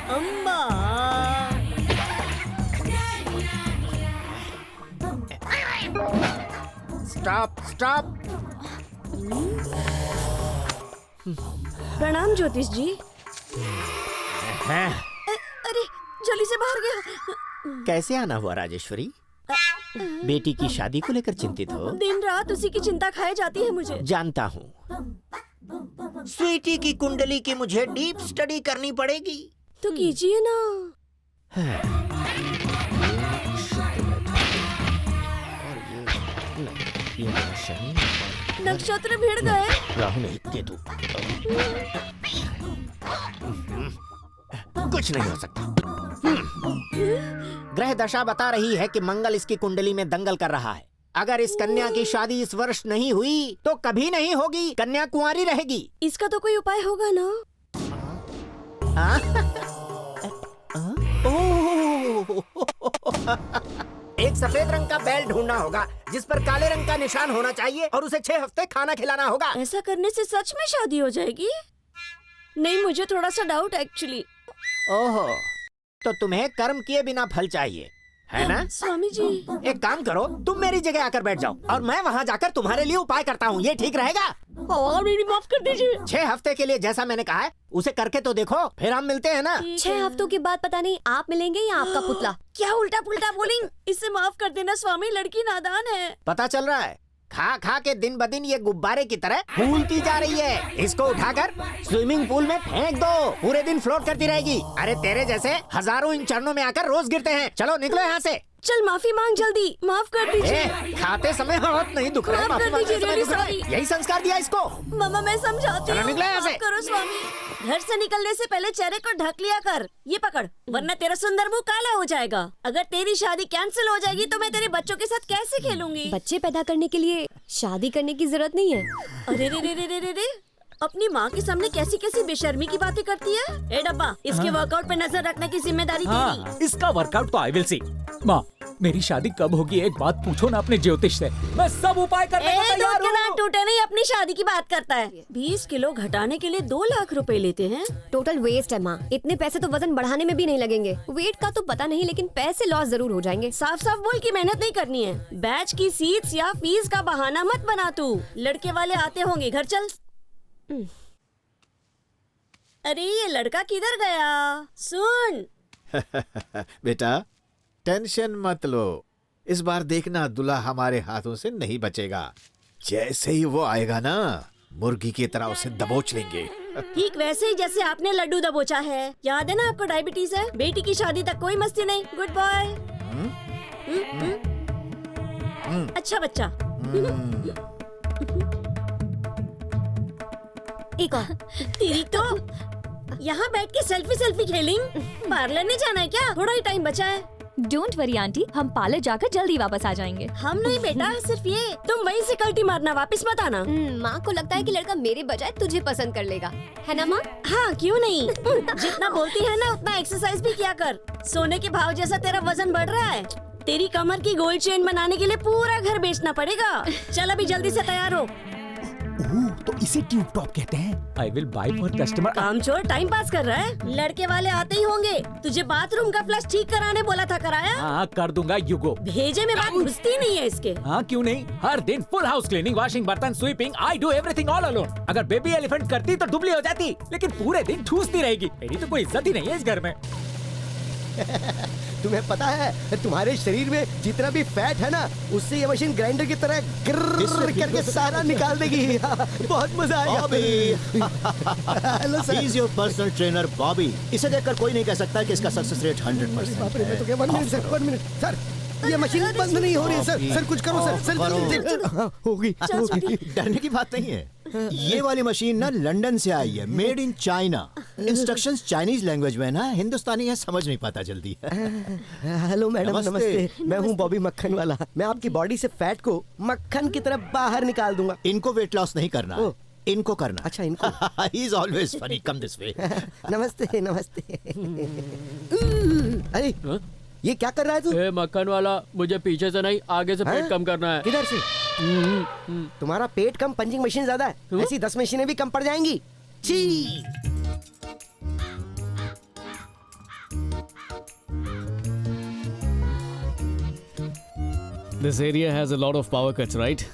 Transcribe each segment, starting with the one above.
अम्मा। Stop stop. प्रणाम ज्योतिष जी। हैं? अरे जल्दी से बाहर गया। कैसे आना हुआ राजेश्वरी? बेटी की शादी को लेकर चिंतित हो? दिन रात उसी की चिंता खाए जाती है मुझे। जानता हूँ। स्वीटी की कुंडली की मुझे डीप स्टडी करनी पड़ेगी। तो कीजिए ना। ये मेरा शनि, नक्षत्र भिड़ गए। राहु नहीं, केतु। कुछ नहीं हो सकता। ग्रह दशा बता रही है कि मंगल इसकी कुंडली में दंगल कर रहा है। अगर इस कन्या की शादी इस वर्ष नहीं हुई तो कभी नहीं होगी। कन्या कुंवारी रहेगी। इसका तो कोई उपाय होगा ना? एक सफेद रंग का बैल ढूंढना होगा जिस पर काले रंग का निशान होना चाहिए और उसे 6 हफ्ते खाना खिलाना होगा। ऐसा करने से सच में शादी हो जाएगी? नहीं, मुझे थोड़ा सा डाउट एक्चुअली। ओहो, तो तुम्हें कर्म किए बिना फल चाहिए, है ना? स्वामी जी, एक काम करो, तुम मेरी जगह आकर बैठ जाओ और मैं वहाँ जाकर तुम्हारे लिए उपाय करता हूँ। ये ठीक रहेगा? मेरी माफ कर दीजिए। 6 हफ्ते के लिए जैसा मैंने कहा है उसे करके तो देखो, फिर हम मिलते हैं ना। 6 हफ्तों के बाद पता नहीं आप मिलेंगे या आपका पुतला। क्या उल्टा पुल्टा बोलिंग? इसे माफ कर देना स्वामी, लड़की नादान है। पता चल रहा है, खा खा के दिन ब दिन ये गुब्बारे की तरह फूलती जा रही है। इसको उठाकर स्विमिंग पूल में फेंक दो, पूरे दिन फ्लोट करती रहेगी। अरे तेरे जैसे हजारों इन चरणों में आकर रोज गिरते हैं। चलो निकलो यहाँ से। चल माफी मांग जल्दी, माफ कर दीजिए। खाते समय हाथ नहीं दुख रहे, माफ कर माफी मांगते दीजिए, समय दुख रहे। really यही संस्कार दिया इसको। मामा मैं समझाती चलो हूँ, निकलो यहाँ से। माफ करो स्वामी। घर से निकलने से पहले चेहरे को ढक लिया कर। ये पकड़, वरना तेरा सुंदर मुंह काला हो जाएगा। अगर तेरी शादी कैंसिल हो जाएगी तो मैं तेरे बच्चों के साथ कैसे खेलूंगी? बच्चे पैदा करने के लिए शादी करने की जरूरत नहीं है। अरे रे रे रे रे रे रे, अपनी माँ के सामने कैसी कैसी बेशर्मी की बातें करती है। ए डब्बा, इसके वर्कआउट पे नजर रखने की जिम्मेदारी तेरी। इसका वर्कआउट तो आई विल सी। माँ, मेरी शादी कब होगी एक बात पूछो ना अपने ज्योतिष से। मैं सब उपाय करने को तैयार हूँ। टूटे नहीं, अपनी शादी की बात करता है। 20 किलो घटाने के लिए 2 लाख रुपए लेते हैं। टोटल वेस्ट है माँ। इतने पैसे तो वजन बढ़ाने में भी नहीं लगेंगे। वेट का तो पता नहीं, लेकिन पैसे लॉस जरूर हो जाएंगे। साफ साफ बोल की मेहनत नहीं करनी है। बैच की सीट्स या फीस का बहाना मत बना तू। लड़के वाले आते होंगे, घर चल। अरे ये लड़का किधर गया? सुन बेटा, टेंशन मत लो। इस बार देखना दूल्हा हमारे हाथों से नहीं बचेगा। जैसे ही वो आएगा ना, मुर्गी की तरह उसे दबोच लेंगे। ठीक वैसे ही जैसे आपने लड्डू दबोचा है। याद है ना आपको डायबिटीज है? बेटी की शादी तक कोई मस्ती नहीं। Good boy. अच्छा बच्चा। एक और। तेरी तो यहाँ बैठ के सेल्फी खेलिंग। पार्लर नहीं जाना है क्या? थोड़ा ही टाइम बचा है। डोंट वरी आंटी, हम पार्लर जाकर जल्दी वापस आ जाएंगे। हम नहीं बेटा, सिर्फ ये। तुम वहीं से कल्टी मारना, वापस मत आना। माँ को लगता है कि लड़का मेरे बजाय तुझे पसंद कर लेगा, है ना माँ? हाँ क्यों नहीं। जितना बोलती है ना उतना एक्सरसाइज भी किया कर। सोने के भाव जैसा तेरा वजन बढ़ रहा है। तेरी कमर की गोल्ड चेन बनाने के लिए पूरा घर बेचना पड़ेगा। चल अभी जल्दी से तैयार हो। तो इसे ट्यूब टॉप कहते हैं। I will buy for customer. काम चोर टाइम पास कर रहा है। लड़के वाले आते ही होंगे। तुझे बाथरूम का फ्लश ठीक कराने बोला था, कराया? हाँ कर दूंगा, यू गो। भेजे में बात घुसती नहीं है इसके। हाँ क्यों नहीं, हर दिन फुल हाउस क्लीनिंग, वॉशिंग, बर्तन, sweeping. I do everything all alone. अगर बेबी एलिफेंट करती तो दुबली हो जाती, लेकिन पूरे दिन ठूसती रहेगी। मेरी तो कोई इज्जत ही नहीं है इस घर में। तुम्हें पता है तुम्हारे शरीर में जितना भी फैट है ना, उससे ये मशीन ग्राइंडर की तरह गिर्र करके सारा निकाल देगी। बहुत मजा आएगा। Hello sir, he is your personal trainer Bobby. इसे देखकर कोई नहीं कह सकता कि इसका सक्सेस रेट 100% है। तो क्या 1 मिनट सर, 1 मिनट सर, ये मशीन बंद नहीं हो रही है सर। सर कुछ करो सर। सर होगी। डरने की बात नहीं है। ये वाली मशीन ना लंदन से आई है, made in China. Instructions Chinese language में ना, हिंदुस्तानी है, समझ नहीं पाता जल्दी। हेलो मैडम, नमस्ते। मैं हूँ बॉबी मक्खन वाला। मैं आपकी बॉडी से फैट को मक्खन की तरह बाहर निकाल दूंगा। इनको वेट लॉस नहीं करना, इनको करना। अच्छा इनको। He is always funny, come this way. नमस्ते नमस्ते। अरे ये क्या कर रहा है तू? मक्खन वाला, मुझे पीछे से नहीं आगे से पेट कम करना है। किधर से? तुम्हारा पेट कम, पंचिंग मशीन ज्यादा है। ऐसी 10 मशीनें भी कम पड़ जाएंगी। छी। This area has a lot of power cuts, right?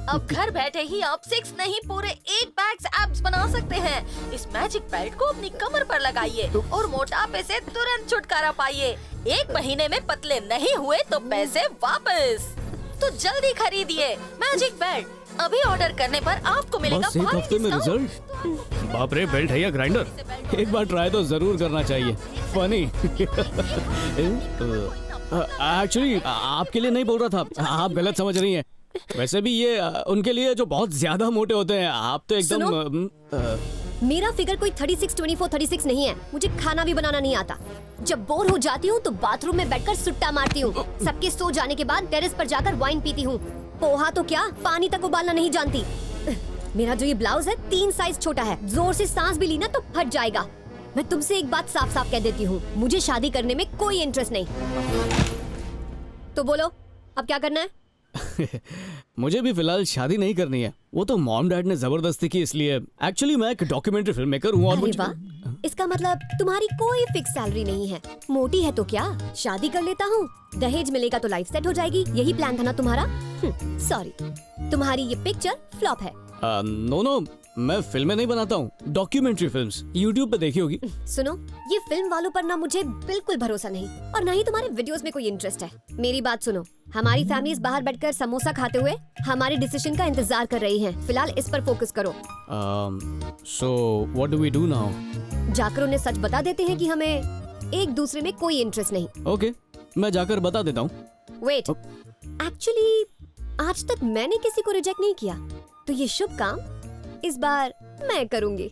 अब घर बैठे ही आप 6 नहीं पूरे 8 पैक्स एब्स बना सकते हैं। इस मैजिक बेल्ट को अपनी कमर पर लगाइए और मोटापे से तुरंत छुटकारा पाइए। 1 महीने में पतले नहीं हुए तो पैसे वापस। तो जल्दी खरीदिए मैजिक बेल्ट। अभी ऑर्डर करने पर आपको मिलेगा बस एक हफ्ते में रिजल्ट। बाप रे, बेल्ट है या ग्राइंडर? एक बार ट्राई तो जरूर करना चाहिए। फनी। एक्चुअली आपके लिए नहीं बोल रहा था, आप गलत समझ रही हैं। वैसे भी ये उनके लिए जो बहुत ज्यादा मोटे होते हैं। आप तो एकदम मेरा फिगर कोई 36, 24, 36 नहीं है। मुझे खाना भी बनाना नहीं आता। जब बोर हो जाती हूँ तो बाथरूम में बैठकर सुट्टा मारती हूँ। सबके सो जाने के बाद टेरेस पर जाकर वाइन पीती हूँ। पोहा तो क्या, पानी तक उबालना नहीं जानती। मेरा जो ये ब्लाउज है 3 साइज छोटा है। जोर से सांस भी ली ना तो फट जाएगा। मैं तुमसे एक बात साफ साफ कह देती हूँ, मुझे शादी करने में कोई इंटरेस्ट नहीं। तो बोलो अब क्या करना है? मुझे भी फिलहाल शादी नहीं करनी है। वो तो मॉम डैड ने जबरदस्ती की, इसलिए। एक्चुअली मैं एक डॉक्यूमेंट्री फिल्म मेकर हूँ और अरे वाह, इसका मतलब तुम्हारी कोई फिक्स सैलरी नहीं है। मोटी है तो क्या, शादी कर लेता हूँ, दहेज मिलेगा तो लाइफ सेट हो जाएगी। यही प्लान था ना तुम्हारा? सॉरी, तुम्हारी ये पिक्चर फ्लॉप है। नो, मैं फिल्में नहीं बनाता हूँ, डॉक्यूमेंट्री फिल्म्स। यूट्यूब पे देखी होगी। सुनो, ये फिल्म वालों पर ना मुझे बिल्कुल भरोसा नहीं और ना ही तुम्हारे वीडियोस में कोई इंटरेस्ट है। मेरी बात सुनो, हमारी फैमिलीज बाहर बैठकर समोसा खाते हुए हमारे डिसीजन का इंतजार कर रही हैं। फिलहाल इस पर फोकस करो। So what do we do now? जाकर उन्हें सच बता देते हैं कि हमें एक दूसरे में कोई इंटरेस्ट नहीं। ओके, मैं जाकर बता देता हूँ। वेट, एक्चुअली आज तक मैंने किसी को रिजेक्ट नहीं किया, तो ये शुभ काम इस बार मैं करूंगी।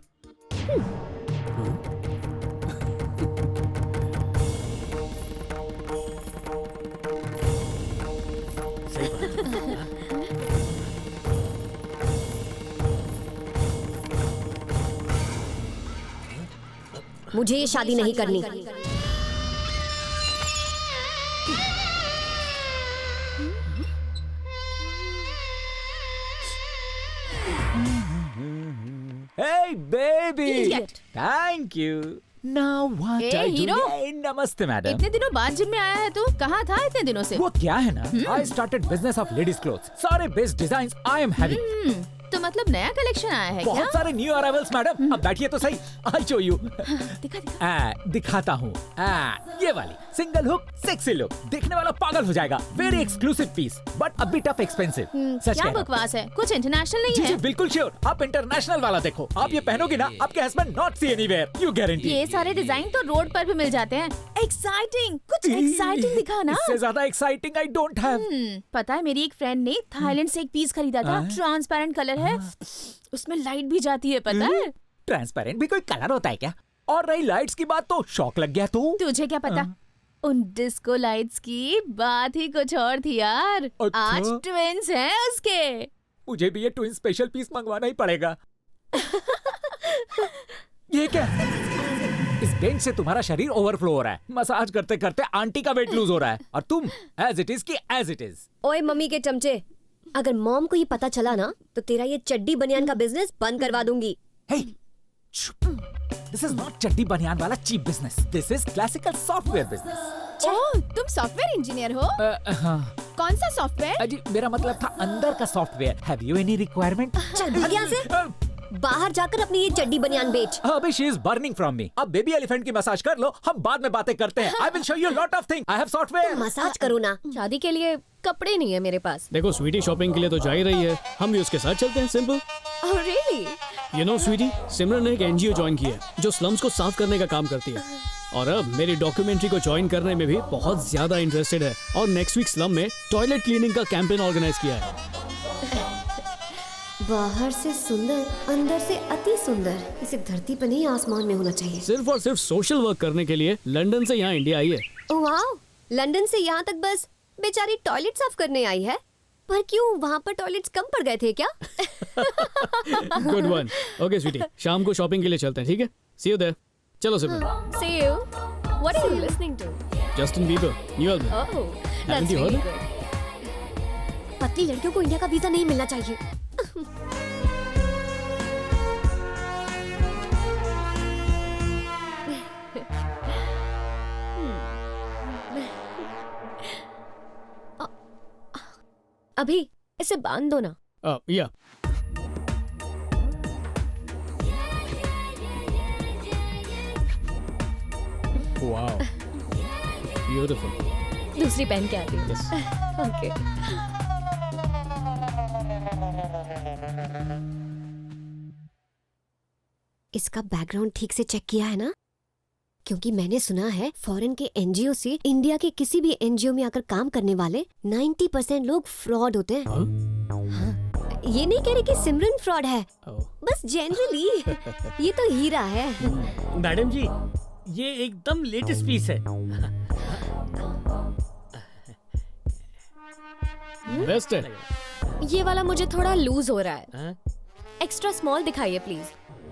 मुझे ये शादी नहीं करनी। Hey baby, Idiot. thank you. Now what Hey, I do? hero. Hey, नमस्ते मैडम। इतने दिनों बाद जिम में आया है तू? कहाँ था इतने दिनों से? वो क्या है ना, I started business of ladies clothes. सारे best design I am having. तो मतलब नया कलेक्शन आया है क्या? बहुत सारे न्यू अराइवल्स मैडम। अब बैठिए तो सही, I'll show you. दिखा। दिखाता हूँ। ये वाली सिंगल हुक सेक्सी लुक, देखने वाला पागल हो जाएगा। Very exclusive piece but a bit of expensive. सच क्या कह रहा बकवास है? कुछ इंटरनेशनल नहीं जी है? जी बिल्कुल श्योर। आप इंटरनेशनल वाला देखो, आप ये पहनोगे ना, आपके husband not see anywhere, you guarantee. ये सारे डिजाइन तो रोड पर भी मिल जाते हैं। एक्साइटिंग, कुछ एक्साइटिंग दिखा ना। इससे ज्यादा एक्साइटिंग आई डोंट हैव। पता है, मेरी एक फ्रेंड ने थाईलैंड से एक पीस खरीदा था। ट्रांसपेरेंट कलर है, उसमें लाइट भी जाती है, पता है? ट्रांसपेरेंट भी कोई कलर होता है क्या? और रही लाइट्स की बात तो शौक लग गया तो। तुझे क्या पता, उन डिस्को लाइट्स की बात ही कुछ और थी यार। अच्छा? आज ट्विंस हैं उसके। मुझे भी ये ट्विन स्पेशल पीस मंगवाना ही पड़ेगा। ये क्या? इस बेंच से तुम्हारा शरीर ओवरफ्लो हो रहा है। मसाज करते करते आंटी का वेट लूज हो रहा है और तुम एज इट इज की एज इट इज। ओए मम्मी के चमचे, अगर मॉम को ये पता चला ना तो तेरा ये चड्डी बनियान का बिजनेस बंद करवा दूंगी। Hey, this is not चड्डी बनियान वाला cheap business. This is classical software business। Oh, तुम सॉफ्टवेयर इंजीनियर हो? हाँ। कौन सा सॉफ्टवेयर? अजी मेरा मतलब था अंदर का software. Have you any requirement? चल भाग यहाँ से, बाहर जाकर अपनी ये चड्डी बनियान बेच। अभी she is burning from me। अब बेबी एलिफेंट की मसाज कर लो, हम बाद में बातें करते हैं। I will show you a lot of things। I have software। Massage करो ना। शादी के लिए कपड़े नहीं है मेरे पास। देखो स्वीटी, शॉपिंग के लिए तो जा ही रही है, हम भी उसके साथ चलते हैं। Simple. Oh, really? You know sweetie, Simran ने एक एनजीओ ज्वाइन की है जो स्लम्स को साफ करने का काम करती है और अब मेरी डॉक्यूमेंट्री को ज्वाइन करने में भी बहुत ज्यादा इंटरेस्टेड है और नेक्स्ट वीक स्लम में टॉयलेट क्लीनिंग का कैंपेन ऑर्गेनाइज किया है। बाहर से सुंदर, अंदर से अति सुंदर, इसे धरती पर नहीं आसमान में होना चाहिए। सिर्फ और सिर्फ सोशल वर्क करने के लिए लंदन से यहाँ इंडिया आई है। ओह वाओ, लंदन से यहाँ तक बस बेचारी टॉयलेट साफ करने आई है। पर क्यों, वहाँ पर टॉयलेट्स कम पड़ गए थे क्या? Good one. ओके स्वीटी, शाम को शॉपिंग के लिए चलते हैं, ठीक है? सी यू देयर। चलो सिमरन। See you. What are you listening to? Justin Bieber new album. Oh, Haven't that's you heard really it? good. पतली लड़कियों को इंडिया का वीजा नहीं मिलना चाहिए। अभी इसे बांध दो ना। या वाओ ब्यूटीफुल। दूसरी पहन के आती हूँ। ओके। इसका बैकग्राउंड ठीक से चेक किया है ना? क्योंकि मैंने सुना है फॉरेन के एनजीओ से इंडिया के किसी भी एनजीओ में आकर काम करने वाले 90% लोग फ्रॉड होते हैं। हाँ? ये नहीं कह रही कि सिमरन फ्रॉड है, बस जनरली ये तो हीरा है। मैडम जी, ये एकदम लेटेस्ट पीस है। बेस्ट है। ये वाला मुझे थोड़ा लूज हो रहा है। एक्स्ट्रा स्मॉल दिखाइए प्लीज।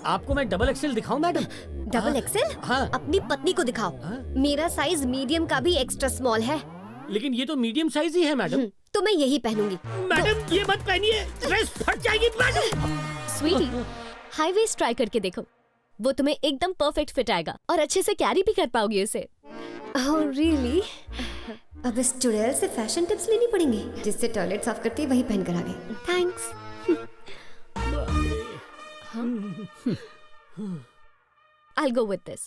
आपको मैं डबल एक्सेल दिखाऊं मैडम? Double XL? हाँ। अपनी पत्नी को दिखाओ। मेरा साइज मीडियम का भी एक्स्ट्रा स्मॉल है। लेकिन ये तो मीडियम साइज ही है मैडम। तो मैं यही पहनूंगी। मैडम ये मत पहनिए, ड्रेस फट जाएगी madam. Sweetie, high waist try करके देखो, वो तुम्हें एकदम परफेक्ट फिट आएगा और अच्छे से कैरी भी कर पाओगी उसे। Oh really? अब इस चुड़ैल से फैशन टिप्स लेनी पड़ेंगी। जिससे टॉयलेट साफ करती है वही पहन कर आ गई। Thanks. I'll go with this.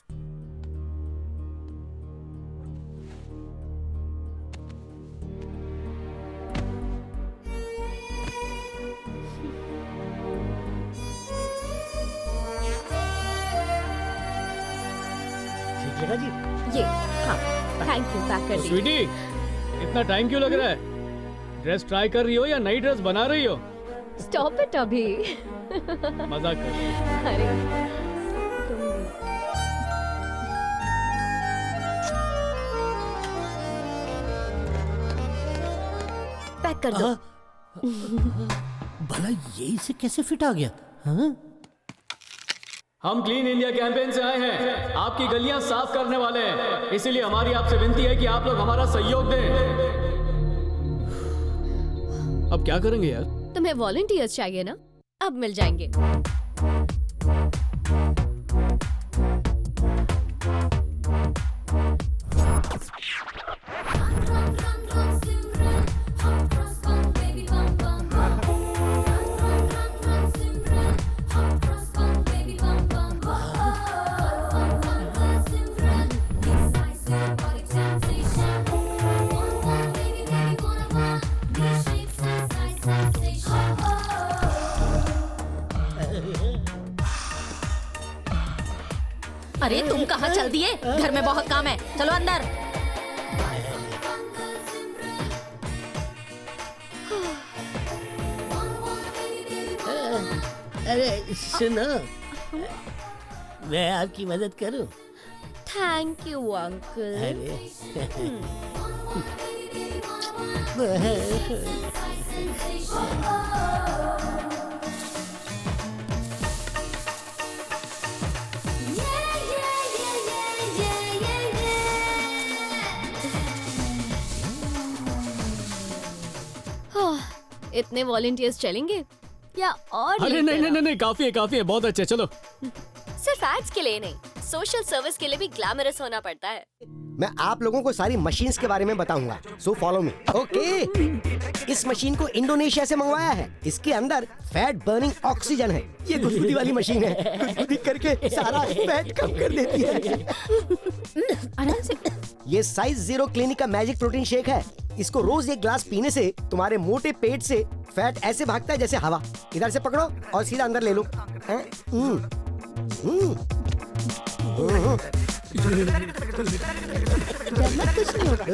ठीक लगा जी? ये हाँ, थैंक यू। पैक कर दी। स्वीटी, इतना टाइम क्यों लग रहा है? ड्रेस ट्राई कर रही हो या नई ड्रेस बना रही हो? स्टॉप इट अभी। मजाक कर रही हो। अरे पैक कर दो। भला ये इसे कैसे फिट आ गया? हाँ? हम क्लीन इंडिया कैंपेन से आए हैं, आपकी गलियां साफ करने वाले हैं। इसीलिए हमारी आपसे विनती है कि आप लोग हमारा सहयोग दें। अब क्या करेंगे यार? तुम्हें वॉलंटियर्स चाहिए ना? अब मिल जाएंगे। अरे तुम कहाँ चल दिए? घर में बहुत काम है, चलो अंदर। अरे सुनो, मैं आपकी मदद करूं? Thank you uncle. इतने वॉलंटियर्स चलेंगे या और? अरे नहीं, काफी है, बहुत अच्छे। चलो। सिर्फ एड्स के लिए नहीं, सोशल सर्विस के लिए भी ग्लैमरस होना पड़ता है। मैं आप लोगों को सारी मशीन्स के बारे में बताऊंगा, सो फॉलो मी। ओके, इस मशीन को इंडोनेशिया से मंगवाया है। इसके अंदर फैट बर्निंग ऑक्सीजन है। ये गुदगुदी वाली मशीन है, गुदगुदी करके सारा फैट कम कर देती है। आराम से। ये साइज 0 क्लिनिक का मैजिक प्रोटीन शेक है। इसको रोज एक ग्लास पीने से तुम्हारे मोटे पेट से फैट ऐसे भागता है जैसे हवा। इधर से पकड़ो और सीधा अंदर ले लो। कुछ नहीं होगा।